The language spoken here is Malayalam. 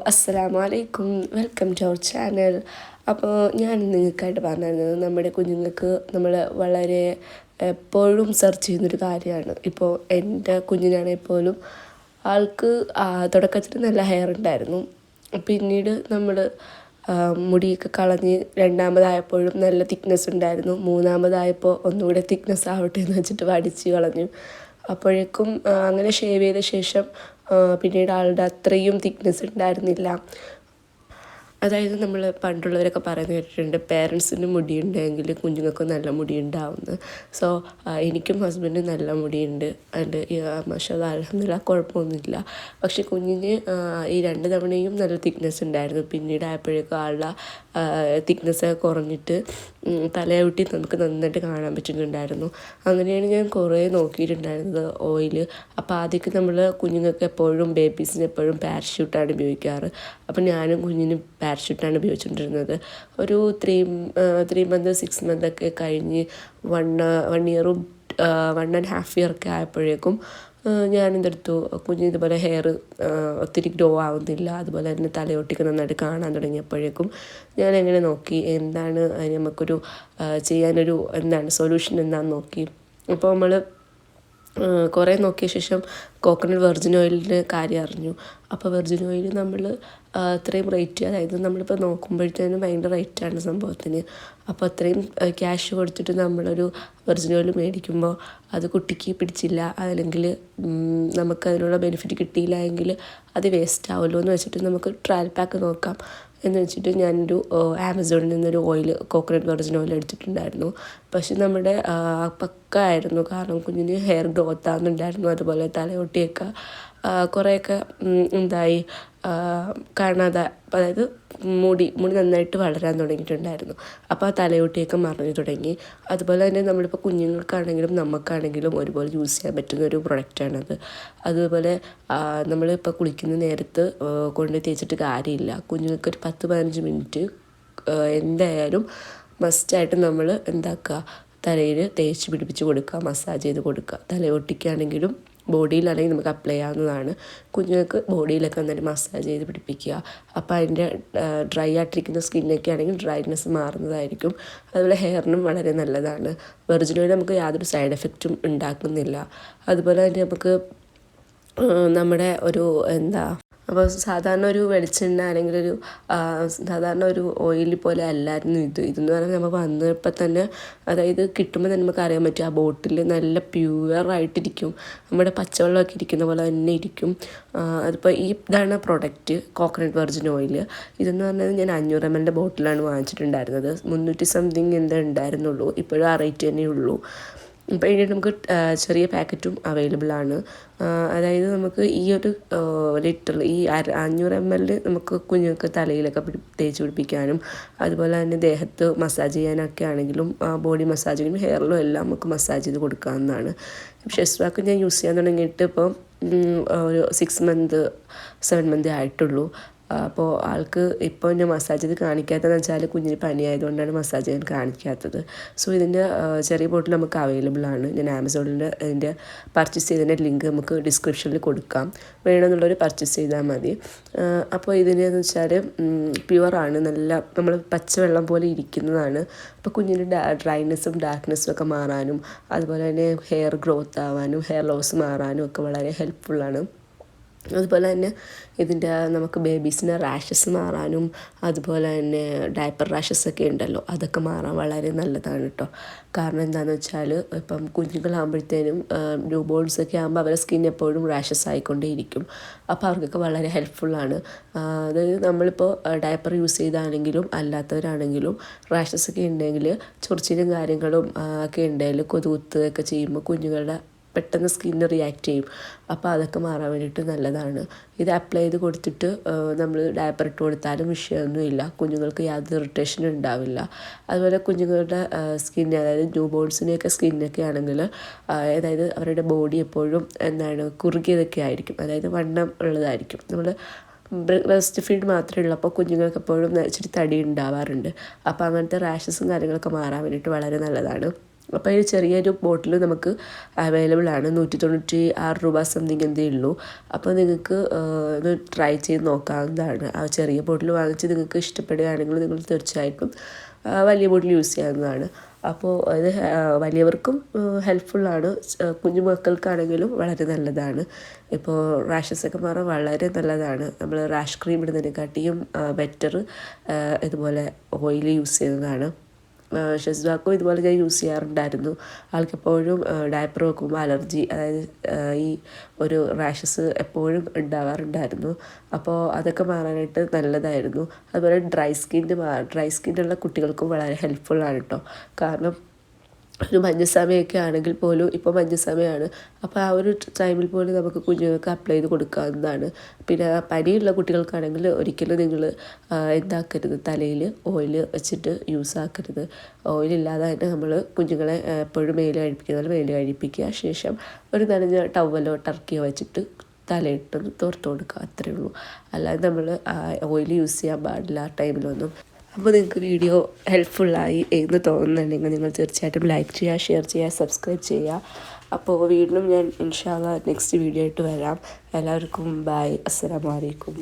അസ്സലാമു അലൈക്കും, വെൽക്കം ടു അവർ ചാനൽ. അപ്പോൾ ഞാൻ നിങ്ങൾക്കായിട്ട് പറഞ്ഞിരുന്നത് നമ്മുടെ കുഞ്ഞുങ്ങൾക്ക് നമ്മൾ വളരെ എപ്പോഴും സെർച്ച് ചെയ്യുന്നൊരു കാര്യമാണ്. ഇപ്പോൾ എൻ്റെ കുഞ്ഞിനാണെങ്കിൽ പോലും ആൾക്ക് തുടക്കത്തിൽ നല്ല ഹെയർ ഉണ്ടായിരുന്നു. പിന്നീട് നമ്മൾ മുടിയൊക്കെ കളഞ്ഞ് രണ്ടാമതായപ്പോഴും നല്ല തിക്നെസ് ഉണ്ടായിരുന്നു. മൂന്നാമതായപ്പോൾ ഒന്നുകൂടെ തിക്നെസ് ആവട്ടെ എന്ന് വെച്ചിട്ട് വടിച്ച് കളഞ്ഞു. അപ്പോഴേക്കും അങ്ങനെ ഷേവ് ചെയ്ത ശേഷം പിന്നീട് ആളുടെ അത്രയും തിക്നെസ് ഉണ്ടായിരുന്നില്ല. അതായത് നമ്മൾ പണ്ടുള്ളവരൊക്കെ പറയുന്നത് കേട്ടിട്ടുണ്ട്, പേരൻസിന് മുടിയുണ്ടെങ്കിൽ കുഞ്ഞുങ്ങൾക്ക് നല്ല മുടി ഉണ്ടാവുന്നത്. സോ എനിക്കും ഹസ്ബൻഡിനും നല്ല മുടിയുണ്ട്. അതിൻ്റെ മാഷാഅല്ലാഹ് അൽഹംദുലില്ലാഹ് കുഴപ്പമൊന്നുമില്ല. പക്ഷേ കുഞ്ഞിന് ഈ 2 തവണയും നല്ല തിക്നെസ് ഉണ്ടായിരുന്നു. പിന്നീട് ആയപ്പോഴേക്കും ആളുടെ തിക്നെസ് കുറഞ്ഞിട്ട് തലയൊട്ടി നമുക്ക് നന്നായിട്ട് കാണാൻ പറ്റുന്നുണ്ടായിരുന്നു. അങ്ങനെയാണ് ഞാൻ കുറേ നോക്കിയിട്ടുണ്ടായിരുന്നത് ഓയിൽ. അപ്പോൾ ആദ്യമൊക്കെ നമ്മൾ കുഞ്ഞുങ്ങൾക്ക് എപ്പോഴും ബേബീസിന് എപ്പോഴും പാരച്യൂട്ടാണ് ഉപയോഗിക്കാറ്. അപ്പോൾ ഞാനും കുഞ്ഞിനും പാരച്യൂട്ടാണ് ഉപയോഗിച്ചുകൊണ്ടിരുന്നത്. ഒരു 3 മന്ത് 6 മന്തൊക്കെ കഴിഞ്ഞ് 1 ഇയറും 1.5 ഇയറൊക്കെ ആയപ്പോഴേക്കും ഞാനെന്തെടുത്തു, കുഞ്ഞിന് ഇതുപോലെ ഹെയർ ഒത്തിരി ഗ്രോ ആവുന്നില്ല, അതുപോലെ തന്നെ തലയൊട്ടിക്ക് നന്നായിട്ട് കാണാൻ തുടങ്ങിയപ്പോഴേക്കും ഞാൻ എങ്ങനെ നോക്കി എന്താണ് അതിന് നമുക്കൊരു ചെയ്യാനൊരു സൊല്യൂഷൻ എന്താണെന്ന് നോക്കി. അപ്പോൾ നമ്മൾ കുറേ നോക്കിയ ശേഷം കോക്കനട്ട് വെർജിൻ ഓയിലിൻ്റെ കാര്യം അറിഞ്ഞു. അപ്പോൾ വെർജിൻ ഓയിൽ നമ്മൾ അത്രയും റേറ്റ്, അതായത് നമ്മളിപ്പോൾ നോക്കുമ്പോഴത്തേനും ഭയങ്കര റേറ്റാണ് സംഭവത്തിന്. അപ്പോൾ അത്രയും ക്യാഷ് കൊടുത്തിട്ട് നമ്മളൊരു വെർജിൻ ഓയിൽ മേടിക്കുമ്പോൾ അത് കുട്ടിക്ക് പിടിച്ചില്ല, അല്ലെങ്കിൽ നമുക്കതിനുള്ള ബെനിഫിറ്റ് കിട്ടിയില്ല എങ്കിൽ അത് വേസ്റ്റ് ആവുമല്ലോ എന്ന് വെച്ചിട്ട് നമുക്ക് ട്രയൽ പാക്ക് നോക്കാം എന്ന് വെച്ചിട്ട് ഞാനൊരു ആമസോണിൽ നിന്നൊരു ഓയിൽ, കോക്കനട്ട് വെർജിൻ ഓയിൽ എടുത്തിട്ടുണ്ടായിരുന്നു. പക്ഷെ നമ്മുടെ പക്ക ആയിരുന്നു, കാരണം കുഞ്ഞിന് ഹെയർ ഗ്രോത്ത് ആകുന്നുണ്ടായിരുന്നു. അതുപോലെ തലയൊട്ടിയൊക്കെ കുറേയൊക്കെ കാണാതെ, അതായത് മുടി നന്നായിട്ട് വളരാൻ തുടങ്ങിയിട്ടുണ്ടായിരുന്നു. അപ്പോൾ ആ തലയൊട്ടിയൊക്കെ മറിഞ്ഞു തുടങ്ങി. അതുപോലെ തന്നെ നമ്മളിപ്പോൾ കുഞ്ഞുങ്ങൾക്കാണെങ്കിലും നമുക്കാണെങ്കിലും ഒരുപോലെ യൂസ് ചെയ്യാൻ പറ്റുന്ന ഒരു പ്രൊഡക്റ്റാണത്. അതുപോലെ നമ്മളിപ്പോൾ കുളിക്കുന്ന നേരത്ത് കൊണ്ട് തേച്ചിട്ട് കാര്യമില്ല. കുഞ്ഞുങ്ങൾക്കൊരു 10-15 മിനിറ്റ് എന്തായാലും മസ്റ്റായിട്ട് നമ്മൾ തലയിൽ തേച്ച് പിടിപ്പിച്ച് കൊടുക്കുക, മസാജ് ചെയ്ത് കൊടുക്കുക. തലയൊട്ടിക്കാണെങ്കിലും ബോഡിയിലാണെങ്കിൽ നമുക്ക് അപ്ലൈ ചെയ്യാവുന്നതാണ്. കുഞ്ഞുങ്ങൾക്ക് ബോഡിയിലൊക്കെ നന്നായിട്ട് മസാജ് ചെയ്ത് പിടിപ്പിക്കുക. അപ്പോൾ അതിൻ്റെ ഡ്രൈ ആയിട്ടിരിക്കുന്ന സ്കിന്നൊക്കെ ആണെങ്കിൽ ഡ്രൈനെസ് മാറുന്നതായിരിക്കും. അതുപോലെ ഹെയറിനും വളരെ നല്ലതാണ്. വെർജിൻ ഓയിൽ നമുക്ക് യാതൊരു സൈഡ് എഫക്റ്റും ഉണ്ടാക്കുന്നില്ല. അതുപോലെ തന്നെ നമുക്ക് നമ്മുടെ ഒരു അപ്പോൾ സാധാരണ ഒരു വെളിച്ചെണ്ണ അല്ലെങ്കിൽ സാധാരണ ഒരു ഓയിൽ പോലെ അല്ലായിരുന്നു ഇതെന്ന് പറഞ്ഞാൽ നമ്മൾ വന്നപ്പോൾ തന്നെ, അതായത് കിട്ടുമ്പോൾ തന്നെ നമുക്ക് അറിയാൻ പറ്റും ആ ബോട്ടിൽ നല്ല പ്യുവറായിട്ടിരിക്കും, നമ്മുടെ പച്ചവെള്ളമൊക്കെ ഇരിക്കുന്ന പോലെ തന്നെ ഇരിക്കും. അതിപ്പോൾ ഇതാണ് പ്രൊഡക്റ്റ്, കോക്കനട്ട് വെർജിൻ ഓയിൽ. ഇതെന്ന് പറഞ്ഞാൽ ഞാൻ 500 ml ബോട്ടിലാണ് വാങ്ങിച്ചിട്ടുണ്ടായിരുന്നത്. 300 സംതിങ് ഉണ്ടായിരുന്നുള്ളൂ. ഇപ്പോഴും ആ റേറ്റ് തന്നെ ഉള്ളൂ. ഇപ്പോൾ ഇതിന് നമുക്ക് ചെറിയ പാക്കറ്റും അവൈലബിൾ ആണ്. അതായത് നമുക്ക് ഈ ഒരു ലിറ്റർ, ഈ 500 ml നമുക്ക് കുഞ്ഞുങ്ങൾക്ക് തലയിലൊക്കെ തേച്ച് പിടിപ്പിക്കാനും അതുപോലെ തന്നെ ദേഹത്ത് മസാജ് ചെയ്യാനൊക്കെ ആണെങ്കിലും, ബോഡി മസാജിനും ഹെയറിലും എല്ലാം നമുക്ക് മസാജ് ചെയ്ത് കൊടുക്കാവുന്നതാണ്. ഷെസ് വാക്ക് ഞാൻ യൂസ് ചെയ്യാൻ തുടങ്ങിയിട്ട് ഇപ്പോൾ ഒരു 6 മന്ത് 7 മന്ത് ആയിട്ടുള്ളൂ. അപ്പോൾ ആൾക്ക് ഇപ്പോൾ ഞാൻ മസാജ് ചെയ്ത് കാണിക്കാത്തതെന്ന് വെച്ചാൽ കുഞ്ഞിന് പനിയായതുകൊണ്ടാണ് മസാജ് ചെയ്യാൻ കാണിക്കാത്തത്. സോ ഇതിൻ്റെ ചെറിയ ബോട്ടിൽ നമുക്ക് അവൈലബിൾ ആണ്. ഞാൻ ആമസോണിൽ ഇതിൻ്റെ പർച്ചേസ് ചെയ്തതിൻ്റെ ലിങ്ക് നമുക്ക് ഡിസ്ക്രിപ്ഷനിൽ കൊടുക്കാം, വേണമെന്നുള്ളവർ പർച്ചേസ് ചെയ്താൽ മതി. അപ്പോൾ ഇതിനെന്ന് വെച്ചാൽ പ്യുവറാണ്, നല്ല നമ്മൾ പച്ചവെള്ളം പോലെ ഇരിക്കുന്നതാണ്. അപ്പോൾ കുഞ്ഞിൻ്റെ ഡ്രൈനെസ്സും ഡാർക്ക്നെസ്സും ഒക്കെ മാറാനും അതുപോലെ തന്നെ ഹെയർ ഗ്രോത്ത് ആവാനും ഹെയർ ലോസ് മാറാനും ഒക്കെ വളരെ ഹെൽപ്ഫുള്ളാണ്. അതുപോലെ തന്നെ ഇതിൻ്റെ നമുക്ക് ബേബീസിന് റാഷസ് മാറാനും അതുപോലെ തന്നെ ഡയപ്പർ റാഷസൊക്കെ ഉണ്ടല്ലോ, അതൊക്കെ മാറാൻ വളരെ നല്ലതാണ് കേട്ടോ. കാരണം എന്താണെന്ന് വെച്ചാൽ ഇപ്പം കുഞ്ഞുങ്ങളാകുമ്പോഴത്തേനും ന്യൂ ബോൺസൊക്കെ ആകുമ്പോൾ അവരുടെ സ്കിൻ എപ്പോഴും റാഷസ് ആയിക്കൊണ്ടേയിരിക്കും. അപ്പോൾ അവർക്കൊക്കെ വളരെ ഹെൽപ്ഫുള്ളാണ്. അതായത് നമ്മളിപ്പോൾ ഡയപ്പർ യൂസ് ചെയ്താണെങ്കിലും അല്ലാത്തവരാണെങ്കിലും റാഷസൊക്കെ ഉണ്ടെങ്കിൽ, ചൊറിച്ചിലും കാര്യങ്ങളും ഒക്കെ ഉണ്ടെങ്കിൽ കൊതുകുത്ത് ഒക്കെ ചെയ്യുമ്പോൾ കുഞ്ഞുങ്ങളുടെ പെട്ടെന്ന് സ്കിന്ന് റിയാക്ട് ചെയ്യും. അപ്പോൾ അതൊക്കെ മാറാൻ വേണ്ടിയിട്ട് നല്ലതാണ്. ഇത് അപ്ലൈ ചെയ്ത് കൊടുത്തിട്ട് നമ്മൾ ഡയപ്പർ ഇട്ട് കൊടുത്താലും വിഷയമൊന്നുമില്ല, കുഞ്ഞുങ്ങൾക്ക് യാതൊരു ഇറിറ്റേഷനും ഉണ്ടാവില്ല. അതുപോലെ കുഞ്ഞുങ്ങളുടെ സ്കിന്ന്, അതായത് ന്യൂ ബോൺസിൻ്റെയൊക്കെ സ്കിന്നൊക്കെ ആണെങ്കിൽ, അതായത് അവരുടെ ബോഡി എപ്പോഴും കുറുകിയതൊക്കെ ആയിരിക്കും, അതായത് വണ്ണം ഉള്ളതായിരിക്കും. നമ്മൾ ബ്രസ്റ്റ് ഫീഡ് മാത്രമേ ഉള്ളൂ, അപ്പോൾ കുഞ്ഞുങ്ങൾക്ക് എപ്പോഴും ഇച്ചിരി തടി ഉണ്ടാവാറുണ്ട്. അപ്പോൾ അങ്ങനത്തെ റാഷസും കാര്യങ്ങളൊക്കെ മാറാൻ വേണ്ടിയിട്ട് വളരെ നല്ലതാണ്. അപ്പോൾ ഈ ചെറിയൊരു ബോട്ടിൽ നമുക്ക് അവൈലബിൾ ആണ്. 196 രൂപ സംതിങ് എന്തേ ഉള്ളൂ. അപ്പോൾ നിങ്ങൾക്ക് ഒന്ന് ട്രൈ ചെയ്ത് നോക്കാവുന്നതാണ്. ആ ചെറിയ ബോട്ടിൽ വാങ്ങിച്ച് നിങ്ങൾക്ക് ഇഷ്ടപ്പെടുകയാണെങ്കിൽ നിങ്ങൾ തീർച്ചയായിട്ടും വലിയ ബോട്ടിൽ യൂസ് ചെയ്യാവുന്നതാണ്. അപ്പോൾ അത് വലിയവർക്കും ഹെൽപ്ഫുള്ളാണ്, കുഞ്ഞു മക്കൾക്കാണെങ്കിലും വളരെ നല്ലതാണ്. ഇപ്പോൾ റാഷസൊക്കെ മാറാൻ വളരെ നല്ലതാണ്. നമ്മൾ റാഷ് ക്രീം ഇടുന്നതിനെക്കാട്ടിയും ബെറ്റർ ഇതുപോലെ ഓയിൽ യൂസ് ചെയ്യുന്നതാണ്. ഷെസ്വാക്കും ഇതുപോലെ ഞാൻ യൂസ് ചെയ്യാറുണ്ടായിരുന്നു. ആൾക്കെപ്പോഴും ഡയപ്പർ വെക്കുമ്പോൾ അലർജി, അതായത് ഈ ഒരു റാഷസ് എപ്പോഴും ഉണ്ടാവാറുണ്ടായിരുന്നു. അപ്പോൾ അതൊക്കെ മാറാനായിട്ട് നല്ലതായിരുന്നു. അതുപോലെ ഡ്രൈ സ്കിന്നുള്ള കുട്ടികൾക്കും വളരെ ഹെൽപ്ഫുള്ളാണ് കേട്ടോ. കാരണം ഒരു മഞ്ഞ സമയമൊക്കെ ആണെങ്കിൽ പോലും, ഇപ്പോൾ മഞ്ഞ സമയമാണ്, അപ്പോൾ ആ ഒരു ടൈമിൽ പോലും നമുക്ക് കുഞ്ഞുങ്ങൾക്ക് അപ്ലൈ ചെയ്ത് കൊടുക്കാവുന്നതാണ്. പിന്നെ പനിയുള്ള കുട്ടികൾക്കാണെങ്കിൽ ഒരിക്കലും നിങ്ങൾ എന്താക്കരുത്, തലയിൽ ഓയിൽ വെച്ചിട്ട് യൂസ് ആക്കരുത്. ഓയിലില്ലാതെ തന്നെ നമ്മൾ കുഞ്ഞുങ്ങളെ എപ്പോഴും മേല് കഴിപ്പിക്കുക. ശേഷം ഒരു നനഞ്ഞ ടവലോ ടർക്കിയോ വെച്ചിട്ട് തലയിട്ടൊന്ന് തോർത്ത് കൊടുക്കുക, അത്രയേ ഉള്ളൂ. അല്ലാതെ നമ്മൾ ഓയിൽ യൂസ് ചെയ്യാൻ പാടില്ല ആ ടൈമിലൊന്നും. അപ്പോൾ നിങ്ങൾക്ക് വീഡിയോ ഹെൽപ്ഫുള്ളായി എന്ന് തോന്നുന്നുണ്ടെങ്കിൽ നിങ്ങൾ തീർച്ചയായിട്ടും ലൈക്ക് ചെയ്യുക, ഷെയർ ചെയ്യുക, സബ്സ്ക്രൈബ് ചെയ്യുക. അപ്പോൾ വീണ്ടും ഞാൻ ഇൻഷാ അല്ലാഹ് നെക്സ്റ്റ് വീഡിയോ ആയിട്ട് വരാം. എല്ലാവർക്കും ബൈ, അസ്സലാമു അലൈക്കും.